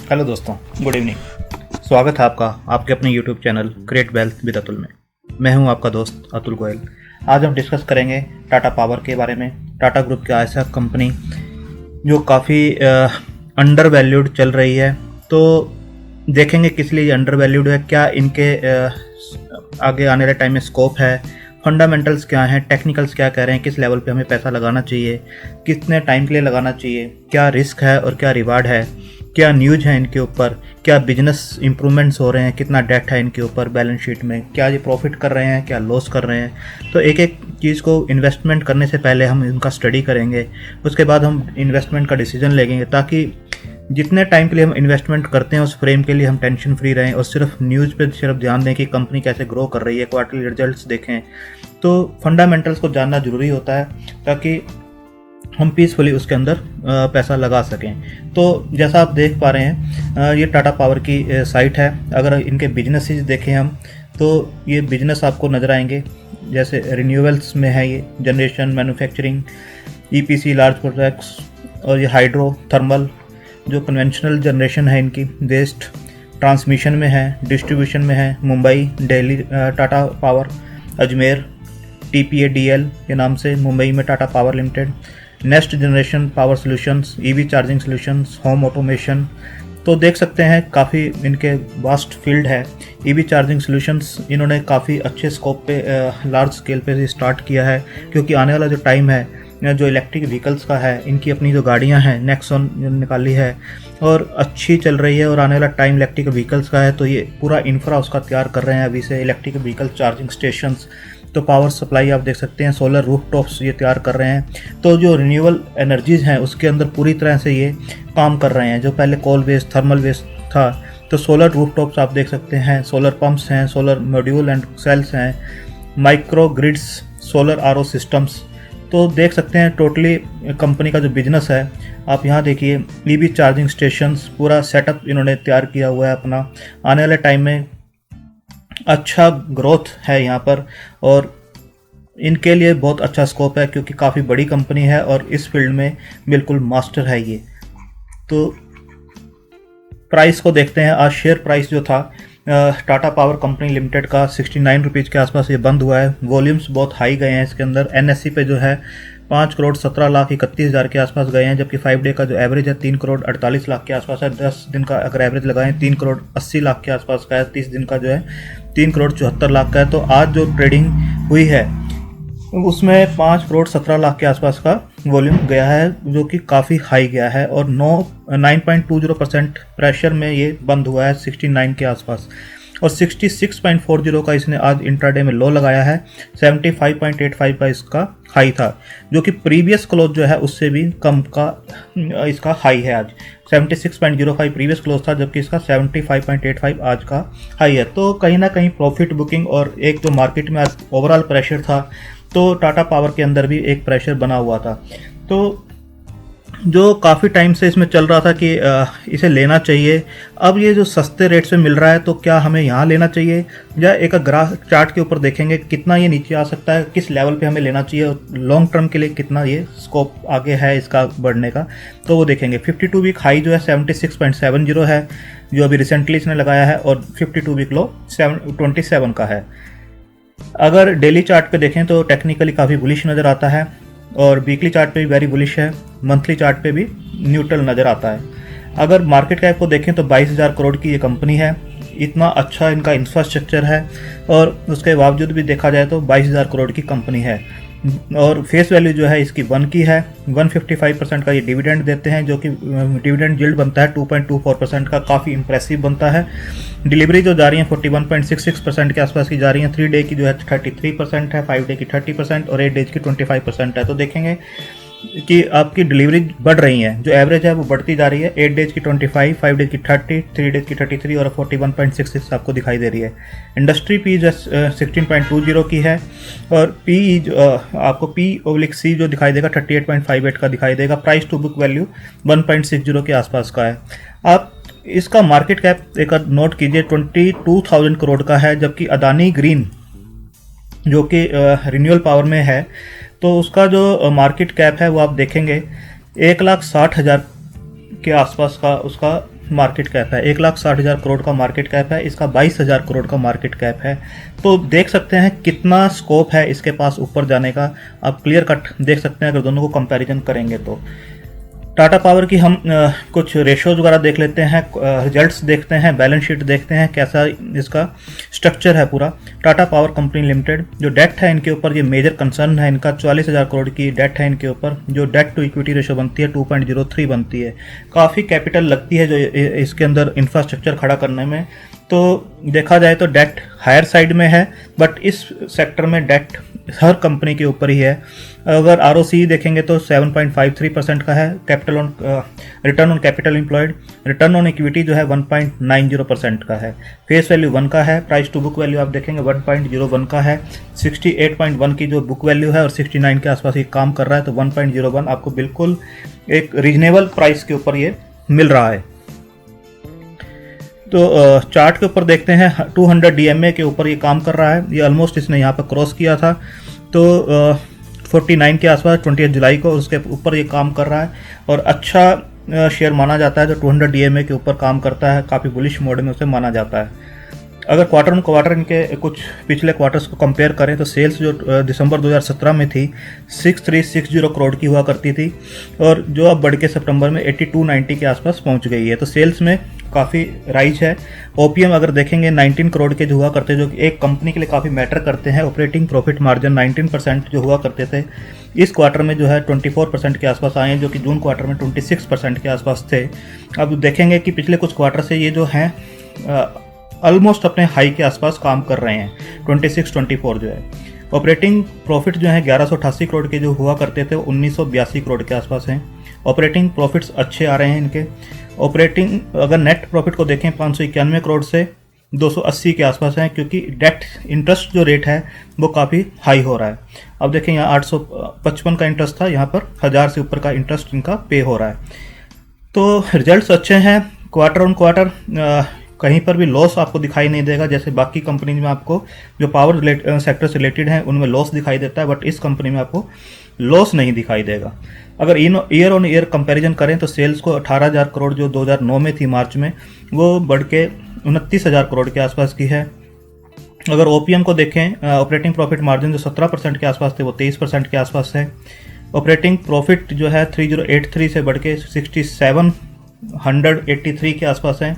Hello दोस्तों, good evening. स्वागत है आपका आपके अपने YouTube channel create wealth with Atul में। मैं हूं आपका दोस्त अतुल गोयल। आज हम डिस्कस करेंगे टाटा पावर के बारे में। टाटा ग्रुप की ऐसा कंपनी जो काफ़ी अंडर वैल्यूड चल रही है, तो देखेंगे किस लिए ये अंडर वैल्यूड है, क्या इनके आगे आने वाले टाइम में स्कोप है, फंडामेंटल्स क्या हैं, टेक्निकल्स क्या कह रहे हैं, किस लेवल पे हमें पैसा लगाना चाहिए, कितने टाइम के लिए लगाना चाहिए, क्या रिस्क है और क्या रिवार्ड है, क्या न्यूज है इनके ऊपर, क्या बिजनेस इंप्रूवमेंट्स हो रहे हैं, कितना डेट है इनके ऊपर बैलेंस शीट में, क्या ये प्रॉफिट कर रहे हैं, क्या लॉस कर रहे हैं। तो एक एक चीज़ को इन्वेस्टमेंट करने से पहले हम इनका स्टडी करेंगे, उसके बाद हम इन्वेस्टमेंट का डिसीजन लेंगे, ताकि जितने टाइम के लिए हम इन्वेस्टमेंट करते हैं उस फ्रेम के लिए हम टेंशन फ्री रहें और सिर्फ न्यूज़ पे सिर्फ ध्यान दें कि कंपनी कैसे ग्रो कर रही है, क्वार्टरली रिजल्ट्स देखें। तो फंडामेंटल्स को जानना ज़रूरी होता है ताकि हम पीसफुली उसके अंदर पैसा लगा सकें। तो जैसा आप देख पा रहे हैं, ये टाटा पावर की साइट है। अगर इनके बिजनेसेस देखें हम, तो ये बिजनेस आपको नज़र आएंगे, जैसे रिन्यूएबल्स में है, ये generation, manufacturing, EPC, large projects, और ये हाइड्रो थर्मल जो कन्वेंशनल जनरेशन है इनकी, वेस्ट ट्रांसमिशन में है, डिस्ट्रीब्यूशन में है, मुंबई, दिल्ली टाटा पावर, अजमेर TPADL के नाम से मुंबई में Tata power limited, next generation power solutions, EV charging solutions, home automation. तो देख सकते हैं काफ़ी इनके वास्ट फील्ड है। EV चार्जिंग सॉल्यूशंस इन्होंने काफ़ी अच्छे स्कोप पे लार्ज स्केल पे स्टार्ट किया है, क्योंकि आने वाला जो टाइम है जो इलेक्ट्रिक व्हीकल्स का है, इनकी अपनी जो गाड़ियां हैं नेक्सॉन निकाली है और अच्छी चल रही है, और आने वाला टाइम इलेक्ट्रिक व्हीकल्स का है, तो ये पूरा इंफ्रा उसका तैयार कर रहे हैं अभी से। इलेक्ट्रिक व्हीकल चार्जिंग स्टेशंस, तो पावर सप्लाई आप देख सकते हैं, सोलर रूफटॉप्स ये तैयार कर रहे हैं। तो जो रिन्यूएबल एनर्जीज़ हैं उसके अंदर पूरी तरह से ये काम कर रहे हैं। जो पहले कोल बेस्ड थर्मल बेस्ड था, तो सोलर रूफटॉप्स आप देख सकते हैं, सोलर पंप्स हैं, सोलर मॉड्यूल एंड सेल्स हैं, micro grids, solar RO systems. तो देख सकते हैं टोटली कंपनी का जो बिजनेस है, आप यहाँ देखिए, EV चार्जिंग स्टेशंस पूरा सेटअप इन्होंने तैयार किया हुआ है अपना। आने वाले टाइम में अच्छा ग्रोथ है यहाँ पर, और इनके लिए बहुत अच्छा स्कोप है, क्योंकि काफ़ी बड़ी कंपनी है और इस फील्ड में बिल्कुल मास्टर है ये। तो प्राइस को देखते हैं। आज शेयर प्राइस जो था टाटा पावर कंपनी लिमिटेड का 69 रुपीज़ के आसपास ये बंद हुआ है। वॉल्यूम्स बहुत हाई गए हैं इसके अंदर। NSE पे जो है 5,17,31,000 के आसपास गए हैं, जबकि 5 डे का जो एवरेज है 3,48,00,000 के आसपास है। 10 दिन का अगर एवरेज लगाएं 3,80,00,000 के आसपास का है। 30 दिन का जो है 3,74,00,000 का है। तो आज जो ट्रेडिंग हुई है उसमें 5,17,00,000 के आसपास का वॉल्यूम गया है, जो कि काफ़ी हाई गया है, और 9.20% प्रेशर में ये बंद हुआ है 69 के आसपास। और 66.40 का इसने आज इंट्राडे में लो लगाया है। 75.85 का इसका हाई था, जो कि प्रीवियस क्लोज जो है उससे भी कम का इसका हाई है। आज 76.05 प्रीवियस क्लोज था, जबकि इसका 75.85 आज का हाई है। तो कहीं ना कहीं प्रॉफिट बुकिंग और एक जो मार्केट में आज ओवरऑल प्रेशर था, तो टाटा पावर के अंदर भी एक प्रेशर बना हुआ था। तो जो काफ़ी टाइम से इसमें चल रहा था कि इसे लेना चाहिए। अब ये जो सस्ते रेट से मिल रहा है, तो क्या हमें यहाँ लेना चाहिए, या एक ग्राफ चार्ट के ऊपर देखेंगे कितना ये नीचे आ सकता है, किस लेवल पे हमें लेना चाहिए, लॉन्ग टर्म के लिए कितना ये स्कोप आगे है इसका बढ़ने का, तो वो देखेंगे। 52 वीक हाई जो है 76.70 है, जो अभी रिसेंटली इसने लगाया है, और 52 वीक लो 27 का है। अगर डेली चार्ट पे देखें तो टेक्निकली काफ़ी बुलिश नज़र आता है, और वीकली चार्ट पे भी वेरी बुलिश है, मंथली चार्ट पे भी न्यूट्रल नज़र आता है। अगर मार्केट कैप को देखें तो 22,000 करोड़ की ये कंपनी है। इतना अच्छा इनका इंफ्रास्ट्रक्चर है, और उसके बावजूद भी देखा जाए तो 22,000 करोड़ की कंपनी है। और फेस वैल्यू जो है इसकी 1 की है। 155% का ये डिविडेंड देते हैं, जो कि डिविडेंड यील्ड बनता है 2.24% का, काफ़ी इंप्रेसिव बनता है। डिलीवरी जो जा रही है 41.66% के आसपास की जा रही है। 3 डे की जो है 33% है, 5 डे की 30% और 8 डेज की 25% है। तो देखेंगे कि आपकी डिलीवरी बढ़ रही है, जो एवरेज है वो बढ़ती जा रही है। 8 डेज की 25, 5 डेज की 30, 3 डेज की 33 और 41.66 आपको दिखाई दे रही है। इंडस्ट्री पी जो 16.20 की है, और पी जो आपको P/C जो दिखाई देगा 38.58 का दिखाई देगा। प्राइस टू बुक वैल्यू 1.60 के आसपास का है। आप इसका मार्केट कैप एक नोट कीजिए 22,000 करोड़ का है, जबकि अदानी ग्रीन जो कि रिन्यूएबल पावर में है, तो उसका जो मार्केट कैप है वो आप देखेंगे 1,60,000 के आसपास का उसका मार्केट कैप है, 1,60,000 करोड़ का मार्केट कैप है, इसका 22,000 करोड़ का मार्केट कैप है। तो देख सकते हैं कितना स्कोप है इसके पास ऊपर जाने का, आप क्लियर कट देख सकते हैं अगर दोनों को कंपैरिजन करेंगे तो। टाटा पावर की हम कुछ रेशोज वगैरह देख लेते हैं, रिजल्ट्स देखते हैं, बैलेंस शीट देखते हैं कैसा इसका स्ट्रक्चर है पूरा। टाटा पावर कंपनी लिमिटेड, जो डेट है इनके ऊपर, ये मेजर कंसर्न है इनका, 44,000 करोड़ की डेट है इनके ऊपर। जो डेट टू इक्विटी रेशो बनती है 2.03 बनती है, काफ़ी कैपिटल लगती है जो इसके अंदर इंफ्रास्ट्रक्चर खड़ा करने में। तो देखा जाए तो डेट हायर साइड में है, बट इस सेक्टर में डेट हर कंपनी के ऊपर ही है। अगर ROCE देखेंगे तो 7.53% का है, capital on return on capital employed, return on equity जो है 1.90% का है, फेस वैल्यू 1 का है, प्राइस टू बुक वैल्यू आप देखेंगे 1.01 का है, 68.1 की जो बुक वैल्यू है और 69 के आसपास ये काम कर रहा है, तो 1.01 आपको बिल्कुल एक रीजनेबल प्राइस के ऊपर ये मिल रहा है। तो चार्ट के ऊपर देखते हैं 200 DMA के ऊपर ये काम कर रहा है, ये ऑलमोस्ट इसने यहाँ पर क्रॉस किया था, तो 49 के आसपास 28 जुलाई को उसके ऊपर ये काम कर रहा है और अच्छा शेयर माना जाता है। तो 200 DMA के ऊपर काम करता है, काफ़ी बुलिश मोड में उसे माना जाता है। अगर क्वार्टर ऑन क्वार्टर इनके कुछ पिछले क्वार्टर्स को कंपेयर करें तो सेल्स जो दिसंबर 2017 में थी 6360 करोड़ की हुआ करती थी, और जो अब बढ़ के सितंबर में 8290 के आसपास पहुंच गई है। तो सेल्स में काफ़ी राइज है। OPM अगर देखेंगे 19 करोड़ के जो हुआ करते, जो एक कंपनी के लिए काफ़ी मैटर करते हैं। ऑपरेटिंग प्रॉफिट मार्जिन 19% जो हुआ करते थे, इस क्वार्टर में जो है 24% के आसपास आए हैं, जो कि जून क्वार्टर में 26% के आसपास थे। अब देखेंगे कि पिछले कुछ क्वार्टर से ये जो हैं ऑलमोस्ट अपने हाई के आसपास काम कर रहे हैं, 26-24 जो है। ऑपरेटिंग प्रॉफिट जो है 1188 करोड़ के जो हुआ करते थे, 1982 करोड़ के आसपास हैं। ऑपरेटिंग प्रॉफिट्स अच्छे आ रहे हैं इनके। ऑपरेटिंग अगर नेट प्रॉफिट को देखें 591 करोड़ से 280 के आसपास हैं, क्योंकि डेट इंटरेस्ट जो रेट है वो काफ़ी हाई हो रहा है। अब देखें यहाँ 855 का इंटरेस्ट था, यहाँ पर 1000 से ऊपर का इंटरेस्ट इनका पे हो रहा है। तो रिजल्ट्स अच्छे हैं। क्वार्टर ऑन क्वार्टर कहीं पर भी लॉस आपको दिखाई नहीं देगा, जैसे बाकी कंपनी में आपको जो पावर सेक्टर से रिलेटेड हैं उनमें लॉस दिखाई देता है, बट इस कंपनी में आपको लॉस नहीं दिखाई देगा। अगर ईयर ऑन ईयर कंपैरिजन करें तो सेल्स को 18,000 करोड़ जो 2009 में थी मार्च में, वो बढ़ के 29,000 करोड़ के आसपास की है। अगर OPM को देखें, ऑपरेटिंग प्रॉफिट मार्जिन जो 17% के आसपास थे वो 23% के आसपास है। ऑपरेटिंग प्रॉफिट जो है 3083 से बढ़ के 6783 के आसपास है,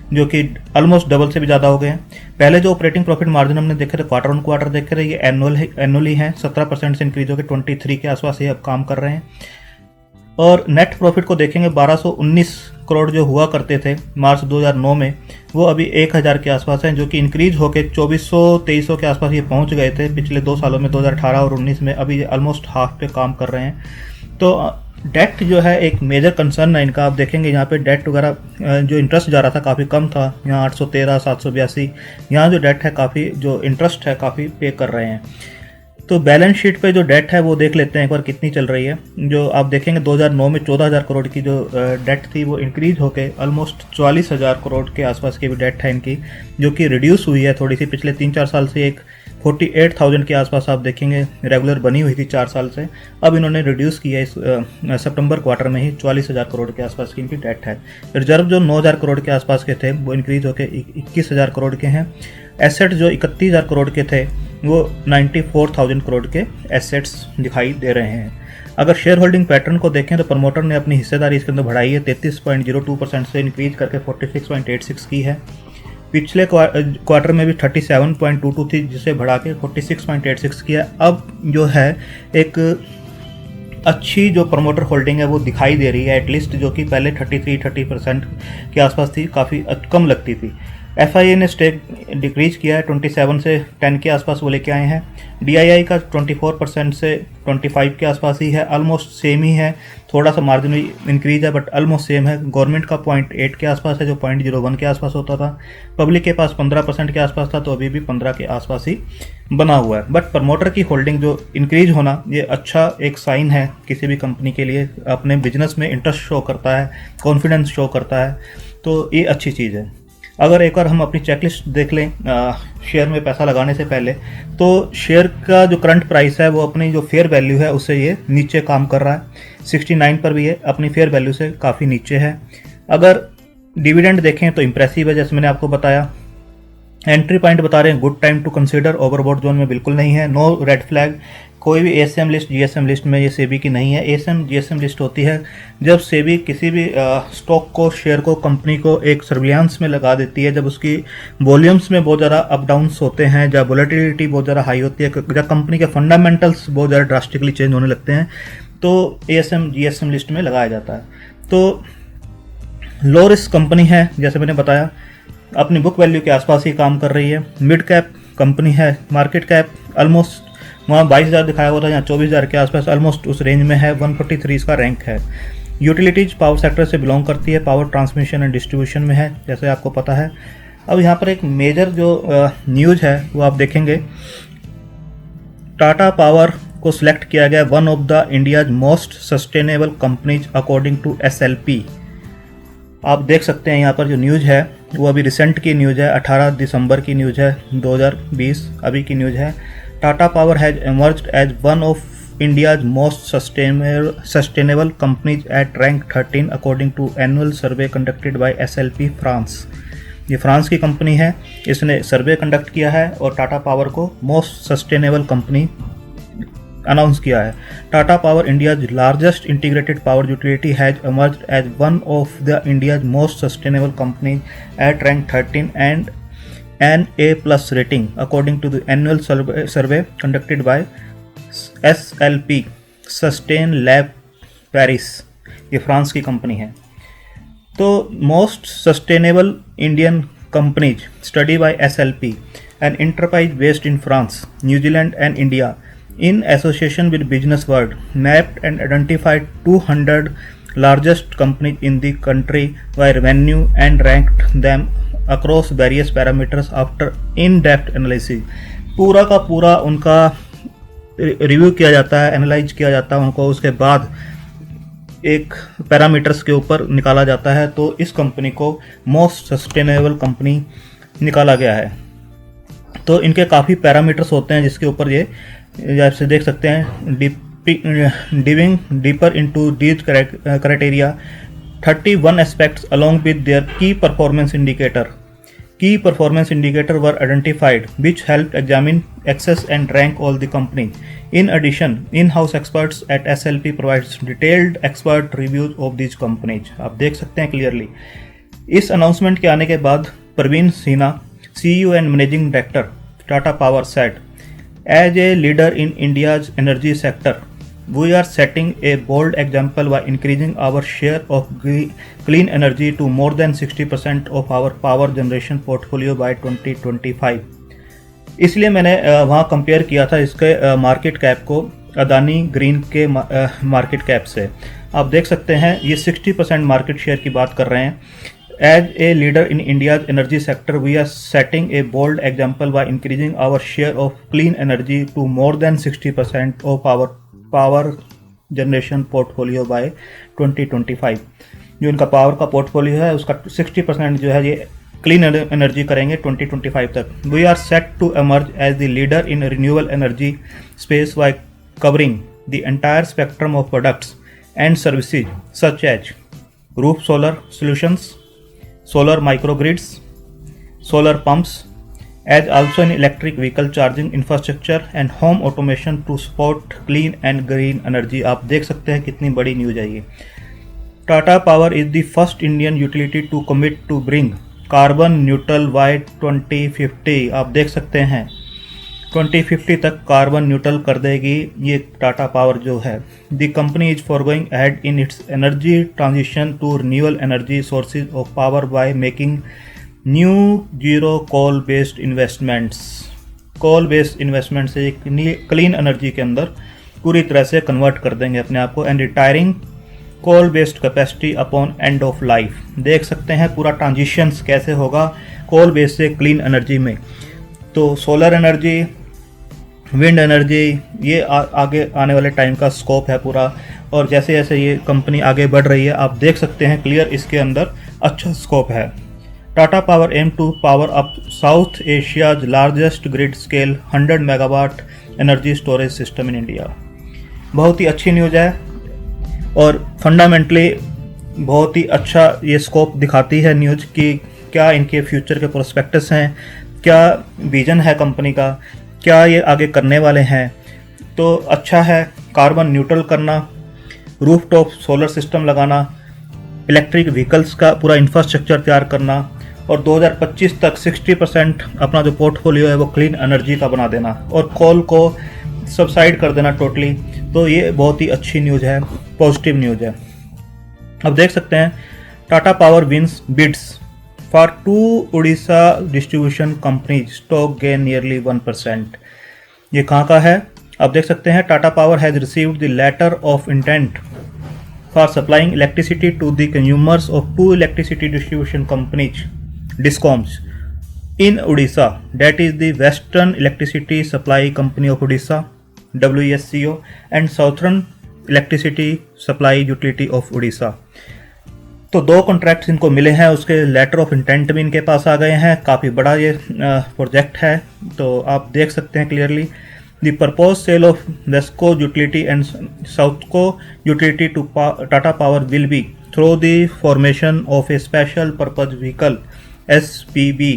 जो कि ऑलमोस्ट डबल से भी ज़्यादा हो गए हैं। पहले जो ऑपरेटिंग प्रॉफिट मार्जिन हमने देखे थे क्वार्टर ऑन क्वार्टर देखे थे, ये एनुअली हैं, 17% से इंक्रीज होकर 23 के आसपास ये अब काम कर रहे हैं। और नेट प्रॉफिट को देखेंगे 1219 करोड़ जो हुआ करते थे मार्च 2009 में, वो अभी 1000 के आसपास हैं, जो कि इंक्रीज होकर 2400-2300 के आसपास ये पहुंच गए थे पिछले 2 सालों में, 2018 और 19 में। अभी ये ऑलमोस्ट हाफ पे काम कर रहे हैं। तो डेट जो है एक मेजर कंसर्न है इनका। आप देखेंगे यहाँ पे डेट वगैरह जो इंटरेस्ट जा रहा था काफ़ी कम था, यहाँ 813, 782, यहाँ जो डेट है काफ़ी, जो इंटरेस्ट है काफ़ी पे कर रहे हैं। तो बैलेंस शीट पे जो डेट है वो देख लेते हैं एक बार कितनी चल रही है। जो आप देखेंगे 2009 में 14,000 करोड़ की जो डेट थी वो इंक्रीज होके ऑलमोस्ट 44,000 करोड़ के आसपास की भी डेट है इनकी, जो कि रिड्यूस हुई है थोड़ी सी पिछले 3-4 साल से। एक 48,000 के आसपास आप देखेंगे रेगुलर बनी हुई थी 4 साल से, अब इन्होंने रिड्यूस किया इस सितंबर क्वार्टर में ही 44,000 करोड़ के आसपास की इनकी डेट है। रिजर्व जो 9,000 करोड़ के आसपास के थे वो इंक्रीज होकर 21,000 करोड़ के हैं। एसेट जो 31,000 करोड़ के थे वो 94,000 करोड़ के एसेट्स दिखाई दे रहे हैं। अगर शेयर होल्डिंग पैटर्न को देखें तो प्रमोटर ने अपनी हिस्सेदारी इसके अंदर बढ़ाई है, 33.02% से इंक्रीज करके 46.86 की है। पिछले क्वार्टर में भी 37.22 थी, जिसे बढ़ा के 46.86 किया। अब जो है एक अच्छी जो प्रमोटर होल्डिंग है वो दिखाई दे रही है एटलीस्ट, जो कि पहले 30% के आसपास थी, काफ़ी कम लगती थी। FIA ने स्टेक डिक्रीज किया है 27 से 10 के आसपास वो लेके आए हैं। DII का 24% से 25 के आसपास ही है, ऑलमोस्ट सेम ही है, थोड़ा सा मार्जिनल इंक्रीज है बट ऑलमोस्ट सेम है। गवर्नमेंट का 0.8 के आसपास है जो 0.01 के आसपास होता था। पब्लिक के पास 15% के आसपास था, तो अभी भी 15 के आसपास ही बना हुआ है। बट प्रमोटर की होल्डिंग जो इंक्रीज होना ये अच्छा एक साइन है किसी भी कंपनी के लिए, अपने बिजनेस में इंटरेस्ट शो करता है, कॉन्फिडेंस शो करता है, तो ये अच्छी चीज़ है। अगर एक बार हम अपनी चेकलिस्ट देख लें शेयर में पैसा लगाने से पहले, तो शेयर का जो करंट प्राइस है वो अपनी जो फेयर वैल्यू है उससे ये नीचे काम कर रहा है। 69 पर भी ये अपनी फेयर वैल्यू से काफ़ी नीचे है। अगर डिविडेंड देखें तो इम्प्रेसिव है, जैसे मैंने आपको बताया। एंट्री पॉइंट बता रहे हैं, good time to consider, overbought zone में बिल्कुल नहीं है। नो रेड फ्लैग, कोई भी एएसएम लिस्ट जीएसएम लिस्ट में ये सेबी की नहीं है। एएसएम जीएसएम लिस्ट होती है जब सेबी किसी भी स्टॉक को, शेयर को, कंपनी को एक सर्विलांस में लगा देती है, जब उसकी वॉल्यूम्स में बहुत ज़्यादा अप डाउन्स होते हैं, जब वोलेटिलिटी बहुत ज़्यादा हाई होती है, जब कंपनी के फंडामेंटल्स बहुत ज़्यादा ड्रास्टिकली चेंज होने लगते हैं, तो एएसएम जीएसएम लिस्ट में लगाया जाता है। तो लो रिस्क कंपनी है, जैसे मैंने बताया, अपनी बुक वैल्यू के आसपास ही काम कर रही है। मिड कैप कंपनी है, मार्केट कैप ऑलमोस्ट वहाँ 22,000 दिखाया हुआ था, यहाँ 24,000 के आसपास, ऑलमोस्ट उस रेंज में है। 143 इसका रैंक है। यूटिलिटीज पावर सेक्टर से बिलोंग करती है, पावर ट्रांसमिशन एंड डिस्ट्रीब्यूशन में है, जैसे आपको पता है। अब यहाँ पर एक मेजर जो न्यूज़ है वो आप देखेंगे, टाटा पावर को सिलेक्ट किया गया one of the India's most sustainable companies according to SLP। आप देख सकते हैं यहाँ पर जो न्यूज़ है वो अभी रिसेंट की न्यूज़ है, 18 दिसंबर की न्यूज़ है 2020, अभी की न्यूज़ है। Tata power has emerged as one of India's most sustainable companies at rank 13 according to annual survey conducted by SLP France. ये फ्रांस की कंपनी है, इसने सर्वे कंडक्ट किया है और टाटा पावर को मोस्ट सस्टेनेबल कंपनी अनाउंस किया है। Tata power India's largest integrated power utility has emerged as one of the India's most sustainable company at rank 13 and an A+ rating according to the annual survey conducted by SLP Sustain Lab Paris। ये France की company है। तो most sustainable Indian companies study bye SLP, an enterprise based in France, New Zealand and India, in association with Business World, mapped and identified 200 largest companies in the country by revenue and ranked them across various parameters after in-depth analysis। पूरा का पूरा उनका review किया जाता है, analyse किया जाता है उनको, उसके बाद एक पैरामीटर्स के ऊपर निकाला जाता है। तो इस कंपनी को मोस्ट सस्टेनेबल कंपनी निकाला गया है। तो इनके काफ़ी पैरामीटर्स होते हैं जिसके ऊपर ये, जैसे देख सकते हैं, diving deeper into these criteria 31 aspects along with their key performance indicator. Key performance indicator were identified which helped examine, access and rank all the companies. In addition, in-house experts at SLP provides detailed expert reviews of these companies। आप देख सकते हैं clearly. इस announcement के आने के बाद Praveen Sinha, CEO and Managing Director Tata Power said, as a leader in India's energy sector, we are setting a bold example by increasing our share of clean energy to more than 60% of our power generation portfolio by 2025। इसलिए मैंने वहाँ compare किया था इसके market cap को Adani green के market cap से। आप देख सकते हैं ये 60% मार्केट शेयर की बात कर रहे हैं। As a leader in India's energy sector, we are setting a bold example by increasing our share of clean energy to more than 60% of our power generation portfolio by 2025। जो इनका power का portfolio है उसका 60% जो है ये clean energy करेंगे 2025 तक। We are set to emerge as the leader in renewable energy space by covering the entire spectrum of products and services such as roof solar solutions, solar microgrids, solar pumps, as also in electric vehicle charging infrastructure and home automation to support clean and green energy। आप देख सकते हैं कितनी बड़ी news है ये। Tata power is the first Indian utility to commit to bring carbon neutral by 2050। आप देख सकते हैं 2050 तक कार्बन न्यूट्रल कर देगी ये टाटा पावर जो है। The company is forgoing ahead in its energy transition to renewable energy sources of power by making new zero coal based investments. Coal based investment से एक क्लीन एनर्जी के अंदर पूरी तरह से कन्वर्ट कर देंगे अपने आप को। And retiring coal based capacity upon end of life. देख सकते हैं पूरा ट्रांजिशन कैसे होगा कोल बेस्ड से क्लीन एनर्जी में। तो सोलर एनर्जी, विंड एनर्जी, ये आगे आने वाले टाइम का स्कोप है पूरा। और जैसे जैसे ये कंपनी आगे बढ़ रही है आप देख सकते हैं क्लियर इसके अंदर अच्छा स्कोप है। Tata power aim to power up South Asia's largest grid scale 100 megawatt energy storage system in India. बहुत ही अच्छी न्यूज़ है और फंडामेंटली बहुत ही अच्छा ये स्कोप दिखाती है न्यूज़ कि क्या इनके फ्यूचर के प्रोस्पेक्टस हैं, क्या विजन है कंपनी का, क्या ये आगे करने वाले हैं। तो अच्छा है, कार्बन न्यूट्रल करना, रूफटॉप सोलर सिस्टम लगाना, इलेक्ट्रिक व्हीकल्स का पूरा इंफ्रास्ट्रक्चर तैयार करना और 2025 तक 60% अपना जो पोर्टफोलियो है वो क्लीन एनर्जी का बना देना और कोल को सबसाइड कर देना टोटली। तो ये बहुत ही अच्छी न्यूज़ है, पॉजिटिव न्यूज़ है। अब देख सकते हैं Tata power wins bids for 2 Orissa distribution company, stock gain nearly 1%। ये कहाँ का है आप देख सकते हैं। Tata power has received the letter of intent for supplying electricity to the consumers of 2 electricity distribution companies discoms in Odisha, that is the Western Electricity Supply Company of Odisha WESCO and Southern Electricity Supply Utility of Odisha। तो 2 contracts इनको मिले हैं, उसके letter of intent भी इनके पास आ गए हैं। काफ़ी बड़ा ये प्रोजेक्ट है, तो आप देख सकते हैं clearly. The propose sale of वेस्को utility and SOUTHCO utility to Tata Power will be through the formation of a special purpose vehicle SPV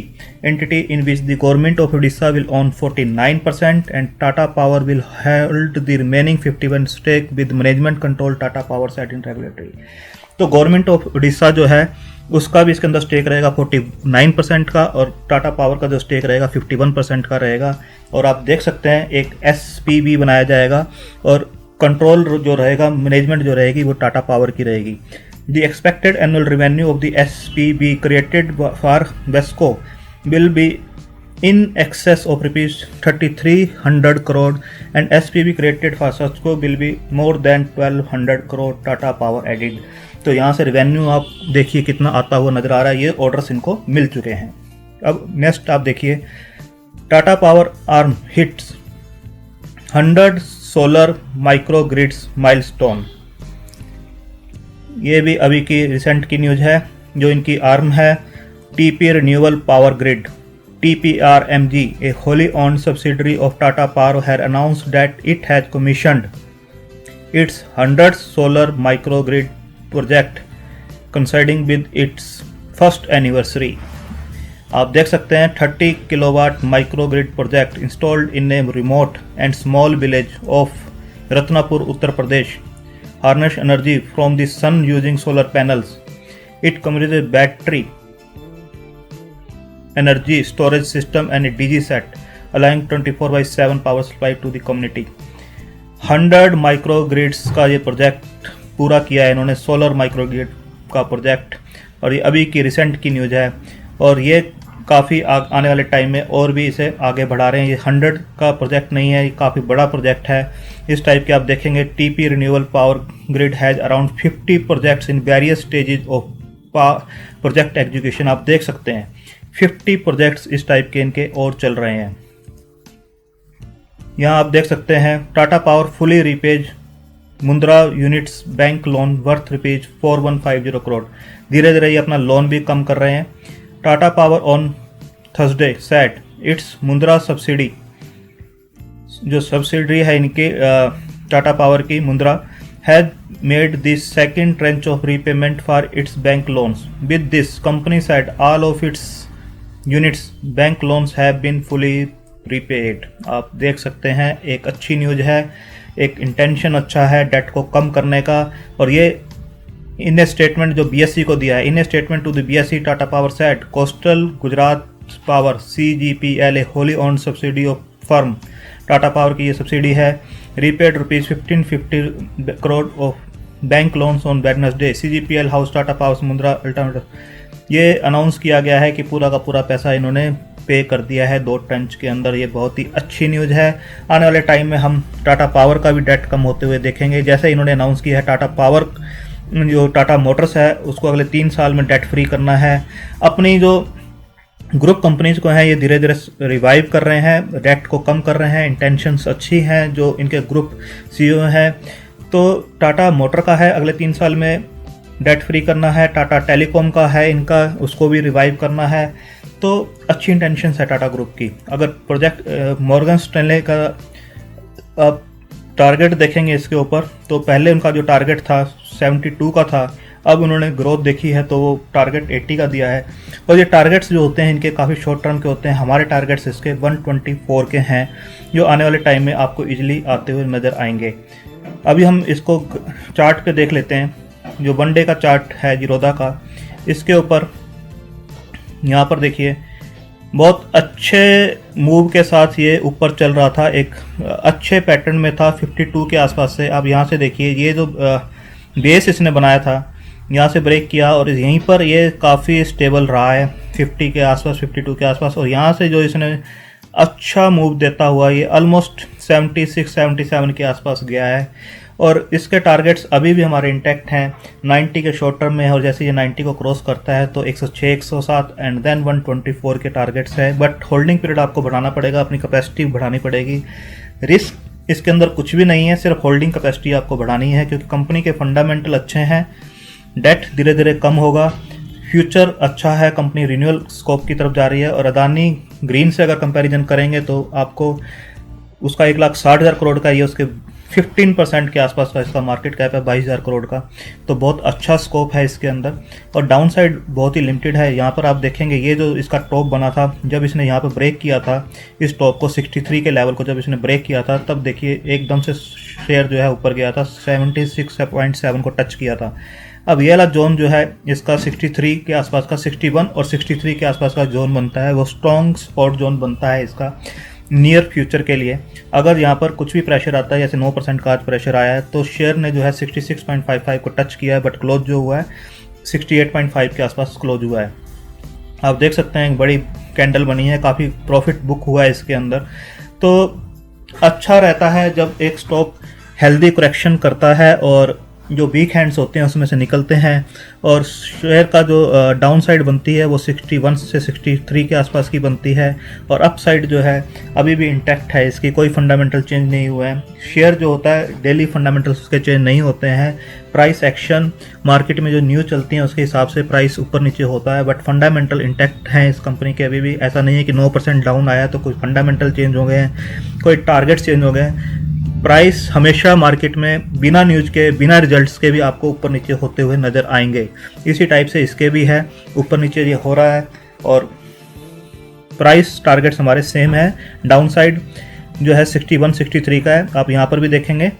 entity in which the government of Odisha will own 49% and Tata Power will hold the remaining 51% stake with management control Tata Power set in regulatory। तो government of Orissa जो है उसका भी इसके अंदर stake रहेगा 49% का और टाटा पावर का जो स्टेक रहेगा 51% का रहेगा। और आप देख सकते हैं एक SPV बनाया जाएगा और कंट्रोल जो रहेगा, मैनेजमेंट जो रहेगी वो टाटा पावर की रहेगी। The expected annual revenue of the SPV created for Vesco will be in excess of rupees 3300 crore and SPV created for Sachco will be more than 1200 crore Tata Power added। तो यहाँ से revenue आप देखिए कितना आता हुआ नजर आ रहा है। ये ऑर्डर्स इनको मिल चुके हैं। अब नेक्स्ट आप देखिए Tata power arm hits 100 solar micro grids milestone. ये भी अभी की रिसेंट की न्यूज़ है। जो इनकी आर्म है TP renewable power grid TPRMG, a wholly owned subsidiary of Tata Power, has announced that it has commissioned its 100th solar microgrid project coinciding with its first anniversary। आप देख सकते हैं 30 kilowatt microgrid project installed in a remote and small village of Ratnapur Uttar Pradesh harness energy from the sun using solar panels। It comes with a battery energy storage system and a DG set allowing 24/7 power supply to the community। 100 microgrids का ये project पूरा किया है इन्होंने, solar microgrid का project. और ये अभी की रिसेंट की न्यूज़ है और ये काफ़ी आने वाले टाइम में और भी इसे आगे बढ़ा रहे हैं। ये 100 का प्रोजेक्ट नहीं है, ये काफ़ी बड़ा प्रोजेक्ट है। इस टाइप के आप देखेंगे TP renewable power grid has around 50 projects in various stages of project execution. आप देख सकते हैं 50 प्रोजेक्ट्स इस टाइप के इनके और चल रहे हैं। यहाँ आप देख सकते हैं Tata Power fully repays Mundra units bank loan worth rupees 4150 crore. धीरे धीरे ये अपना लोन भी कम कर रहे हैं। Tata power on Thursday set its Mundra subsidy, जो सब्सिडी है इनके टाटा पावर की Mundra, has made this second tranche of repayment for its bank loans. With this company set all of its units bank loans have been fully prepaid. आप देख सकते हैं एक अच्छी न्यूज़ है, एक इंटेंशन अच्छा है डेट को कम करने का। और ये इन स्टेटमेंट जो BSE को दिया है, in statement to the BSE Tata Power said Coastal Gujarat Power CGPL a wholly owned subsidy of firm, Tata power की ये सब्सिडी है, repaid rupees 1550 crore of bank loans on Wednesday. CGPL house Tata Power Mundra alternative. ये announce किया गया है कि पूरा का पूरा पैसा इन्होंने पे कर दिया है 2 ट्रंच के अंदर। ये बहुत ही अच्छी न्यूज़ है। आने वाले टाइम में हम टाटा पावर का भी डेट कम होते हुए देखेंगे। जैसे इन्होंने अनाउंस किया है टाटा पावर जो टाटा मोटर्स है उसको अगले 3 साल में डेट फ्री करना है। अपनी जो ग्रुप कंपनीज को हैं ये धीरे धीरे रिवाइव कर रहे हैं, डेट को कम कर रहे हैं। इंटेंशंस अच्छी हैं जो इनके ग्रुप CEO हैं। तो टाटा मोटर का है अगले 3 साल में डेट फ्री करना है, टाटा टेलीकॉम का है इनका, उसको भी रिवाइव करना है। तो अच्छी इंटेंशंस है टाटा ग्रुप की। अगर प्रोजेक्ट मॉर्गन स्टैनले का आप टारगेट देखेंगे इसके ऊपर, तो पहले उनका जो टारगेट था 72 का था, अब उन्होंने ग्रोथ देखी है तो वो टारगेट 80 का दिया है। और ये टारगेट्स जो होते हैं इनके काफ़ी शॉर्ट टर्म के होते हैं। हमारे टारगेट्स इसके 124 के हैं जो आने वाले टाइम में आपको ईजिली आते हुए नज़र आएंगे। अभी हम इसको चार्ट पे देख लेते हैं। जो वन डे का चार्ट है जीरोधा का, इसके ऊपर यहाँ पर देखिए बहुत अच्छे मूव के साथ ये ऊपर चल रहा था, एक अच्छे पैटर्न में था 52 के आसपास से। अब यहाँ से देखिए ये जो बेस इसने बनाया था यहाँ से ब्रेक किया और यहीं पर ये काफ़ी स्टेबल रहा है 50 के आसपास, 52 के आसपास। और यहाँ से जो इसने अच्छा मूव देता हुआ ये ऑलमोस्ट 76 77 के आसपास गया है। और इसके टारगेट्स अभी भी हमारे इंटैक्ट हैं 90 के शॉर्ट टर्म में है। और जैसे ये 90 को क्रॉस करता है तो 106 107 एंड देन 124 के टारगेट्स है। बट होल्डिंग पीरियड आपको बढ़ाना पड़ेगा, अपनी कैपेसिटी बढ़ानी पड़ेगी। रिस्क इसके अंदर कुछ भी नहीं है, सिर्फ होल्डिंग कैपेसिटी आपको बढ़ानी है क्योंकि कंपनी के फंडामेंटल अच्छे हैं। डेट धीरे धीरे कम होगा, फ्यूचर अच्छा है, कंपनी रिन्यूअल स्कोप की तरफ जा रही है। और अदानी ग्रीन से अगर कंपैरिजन करेंगे तो आपको उसका 1,60,000 करोड़ का, ये उसके 15% के आसपास का इसका मार्केट कैप है 22,000 करोड़ का। तो बहुत अच्छा स्कोप है इसके अंदर और डाउन साइड बहुत ही लिमिटेड है। यहाँ पर आप देखेंगे ये जो इसका टॉप बना था, जब इसने यहाँ पर ब्रेक किया था इस टॉप को 63 के लेवल को जब इसने ब्रेक किया था तब देखिए एकदम से शेयर जो है ऊपर गया था, 76.7 को टच किया था। अब ये वाला जोन जो है इसका 63 के आसपास का, 61 और 63 के आसपास का जोन बनता है, वो स्ट्रॉन्ग सपोर्ट जोन बनता है इसका नियर फ्यूचर के लिए। अगर यहाँ पर कुछ भी प्रेशर आता है, जैसे 9% का आज प्रेशर आया है, तो शेयर ने जो है 66.55 को टच किया है, बट क्लोज जो हुआ है 68.5 के आसपास क्लोज हुआ है। आप देख सकते हैं एक बड़ी कैंडल बनी है, काफ़ी प्रॉफिट बुक हुआ है इसके अंदर। तो अच्छा रहता है जब एक स्टॉक हेल्दी करेक्शन करता है और जो वीक हैंड्स होते हैं उसमें से निकलते हैं। और शेयर का जो डाउन साइड बनती है वो 61 से 63 के आसपास की बनती है। और अप साइड जो है अभी भी इंटैक्ट है, इसकी कोई फंडामेंटल चेंज नहीं हुआ है। शेयर जो होता है डेली फंडामेंटल्स उसके चेंज नहीं होते हैं। प्राइस एक्शन मार्केट में जो न्यूज़ चलती हैं उसके हिसाब से प्राइस ऊपर नीचे होता है, बट फंडामेंटल इंटैक्ट हैं इस कंपनी के अभी भी। ऐसा नहीं है कि 9% डाउन आया तो कोई फंडामेंटल चेंज हो गए हैं, कोई टारगेट चेंज हो गए हैं। प्राइस हमेशा मार्केट में बिना न्यूज़ के, बिना रिजल्ट्स के भी आपको ऊपर नीचे होते हुए नज़र आएंगे। इसी टाइप से इसके भी है, ऊपर नीचे ये हो रहा है। और प्राइस टारगेट्स हमारे सेम है। डाउन साइड जो है 61 63 का है, आप यहाँ पर भी देखेंगे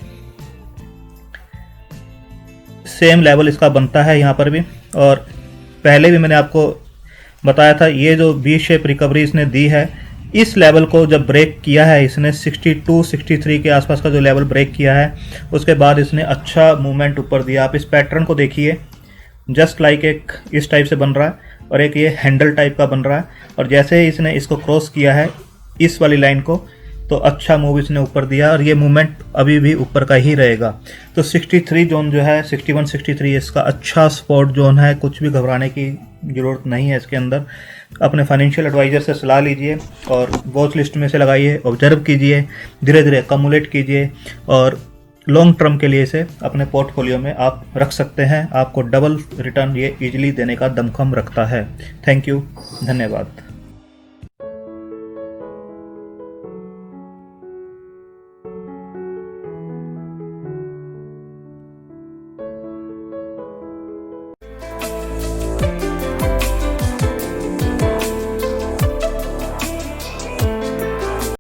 सेम लेवल इसका बनता है यहाँ पर भी। और पहले भी मैंने आपको बताया था ये जो बी शेप रिकवरी इसने दी है, इस लेवल को जब ब्रेक किया है इसने 62 63 के आसपास का जो लेवल ब्रेक किया है, उसके बाद इसने अच्छा मूवमेंट ऊपर दिया। आप इस पैटर्न को देखिए, जस्ट लाइक एक इस टाइप से बन रहा है और एक ये हैंडल टाइप का बन रहा है। और जैसे ही इसने इसको क्रॉस किया है इस वाली लाइन को, तो अच्छा मूव इसने ऊपर दिया और ये मूवमेंट अभी भी ऊपर का ही रहेगा। तो 63 जोन जो है 61 63 इसका अच्छा सपोर्ट जोन है, कुछ भी घबराने की ज़रूरत नहीं है इसके अंदर। अपने फाइनेंशियल एडवाइज़र से सलाह लीजिए और वॉच लिस्ट में से लगाइए, ऑब्जर्व कीजिए, धीरे धीरे अकमुलेट कीजिए और लॉन्ग टर्म के लिए इसे अपने पोर्टफोलियो में आप रख सकते हैं। आपको डबल रिटर्न ये इजीली देने का दमखम रखता है। थैंक यू, धन्यवाद।